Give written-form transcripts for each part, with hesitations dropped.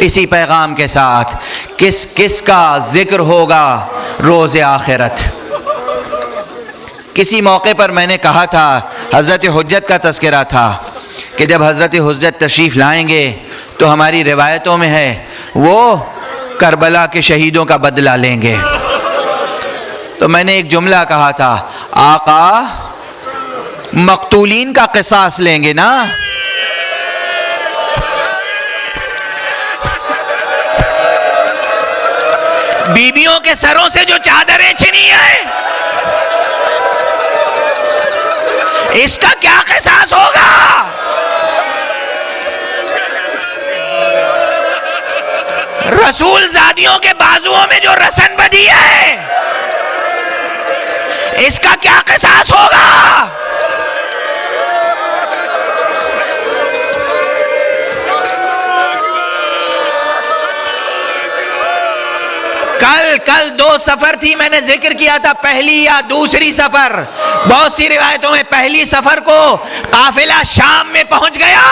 इसी पैगाम के साथ किस किस का जिक्र होगा रोज़ आखिरत। किसी मौके पर मैंने कहा था, हज़रत हुज्जत का तज़किरा था कि जब हज़रत हुज्जत तशरीफ़ लाएंगे तो हमारी रिवायतों में है वो करबला के शहीदों का बदला लेंगे। तो मैंने एक जुमला कहा था, आका मकतूलीन का क़िसास लेंगे ना। बीबियों के सरों से जो चादरें छिनी है, इसका क्या क़िसास होगा? रसूल ज़ादियों के बाजुओं में जो रसन बधी है, इसका क्या क़िसास होगा? कल दो सफर थी, मैंने जिक्र किया था पहली या दूसरी सफर। बहुत सी रिवायतों में पहली सफर को काफिला शाम में पहुंच गया,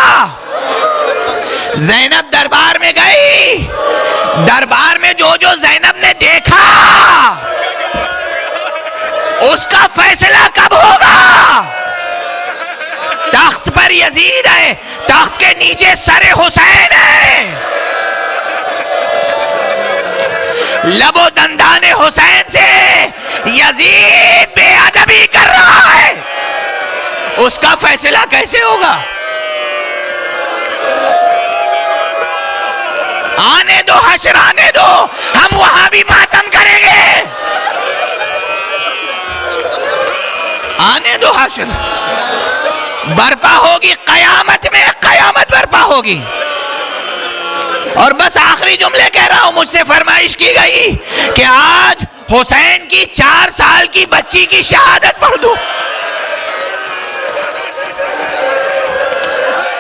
ज़ैनब दरबार में गई। दरबार में जो जो ज़ैनब ने देखा उसका फैसला कब होगा? तख्त पर यजीद है, तख्त के नीचे सरे हुसैन है। लबो दंदाने हुसैन से यजीद बेअदबी कर रहा है, उसका फैसला कैसे होगा? आने दो हश्र, आने दो, हम वहां भी मातम करेंगे। आने दो हश्र, बर्पा होगी कयामत में, कयामत बर्पा होगी। और बस आखिरी जुमले कह रहा हूं, मुझसे फरमाइश की गई कि आज हुसैन की 4 साल की बच्ची की शहादत पढ़ दूं।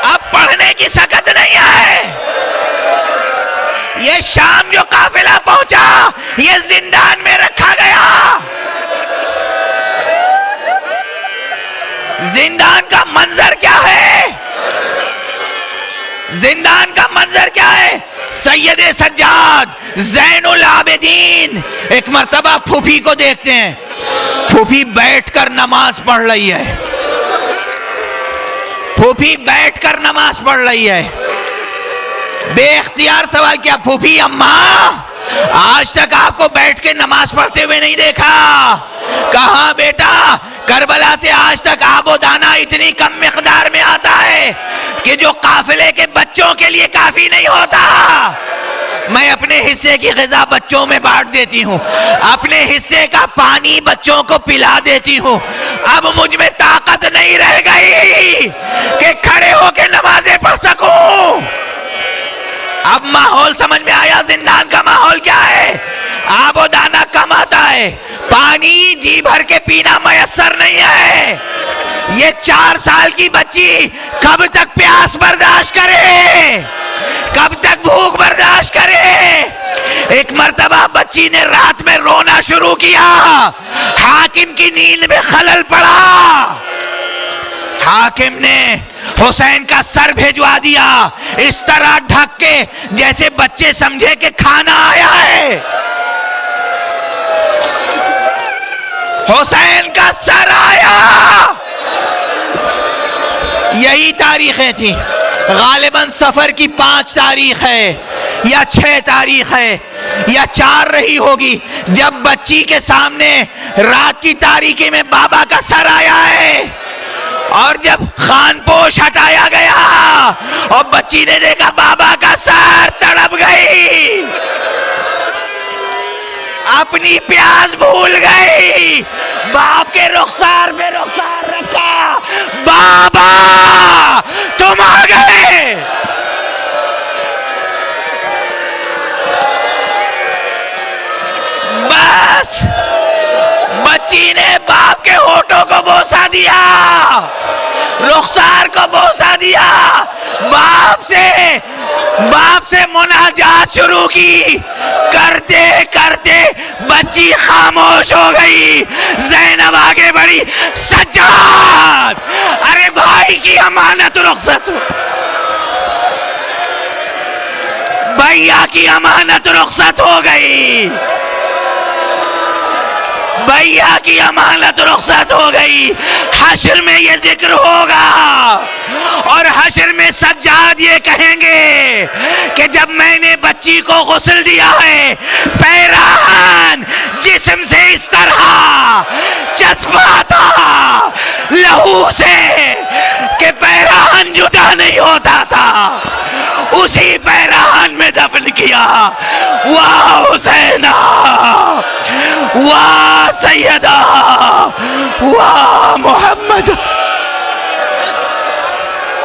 अब पढ़ने की सकत नहीं है। ये शाम जो काफिला पहुंचा, ये जिंदान में रखा गया। जिंदान का मंजर क्या है? जिंदान का मंजर क्या है? सैयद सज्जाद ज़ैनुल आबिदीन एक मर्तबा फूफी को देखते हैं, फूफी बैठकर नमाज पढ़ रही है। फूफी बैठकर नमाज पढ़ रही है। बेइख्तियार सवाल किया, फूफी अम्मा आज तक आपको बैठ के नमाज पढ़ते हुए नहीं देखा। कहा बेटा, करबला से आज तक आबो दाना इतनी कम मिकदार में आता है कि जो काफिले के बच्चों के लिए काफी नहीं होता। मैं अपने हिस्से की ग़िज़ा बच्चों में बांट देती हूँ, अपने हिस्से का पानी बच्चों को पिला देती हूँ। अब मुझ में ताकत नहीं रह गई कि खड़े होकर नमाजें पढ़ सकूं। अब माहौल समझ में आया, जिंदान का माहौल क्या है? आबो दाना कम आता है, पानी जी भर के पीना मयस्सर नहीं है। ये 4 साल की बच्ची कब तक प्यास बर्दाश्त करे, कब तक भूख बर्दाश्त करे? एक मर्तबा बच्ची ने रात में रोना शुरू किया, हाकिम की नींद में खलल पड़ा। हाकिम ने हुसैन का सर भेजवा दिया, इस तरह ढक के जैसे बच्चे समझे कि खाना आया है। हुसैन का सर आया। यही तारीखें थी, गालिबन सफर की 5 तारीख है या 6 तारीख है या 4 रही होगी, जब बच्ची के सामने रात की तारीकी में बाबा का सर आया है। और जब खानपोश हटाया गया और बच्ची ने देखा बाबा का सर, तड़प गई, अपनी प्यास भूल गई, बाप के रुखसार में रुखसार रखा, बाबा तुम आ गए। बस बच्ची ने बाप के होठों को बोसा दिया, रुखसार को बोसा दिया, बाप से मुनाजात शुरू की। करते करते बच्ची खामोश हो गई। ज़ैनब आगे बढ़ी, सज्जाद अरे भाई की अमानत रुखसत, भैया की अमानत रुखसत हो गई, भैया की अमानत रुखसत हो गई। हश्र में ये जिक्र होगा और हश्र में सज्जाद ये कहेंगे कि जब मैंने बच्ची को गुस्ल दिया है, पैरान जिस्म से इस तरह चस्पा था लहू से कि पैरान जुदा नहीं होता था, उसी पैरान में दफन किया। वाह हुसैना, वाह सैयदा, वाह मोहम्मद।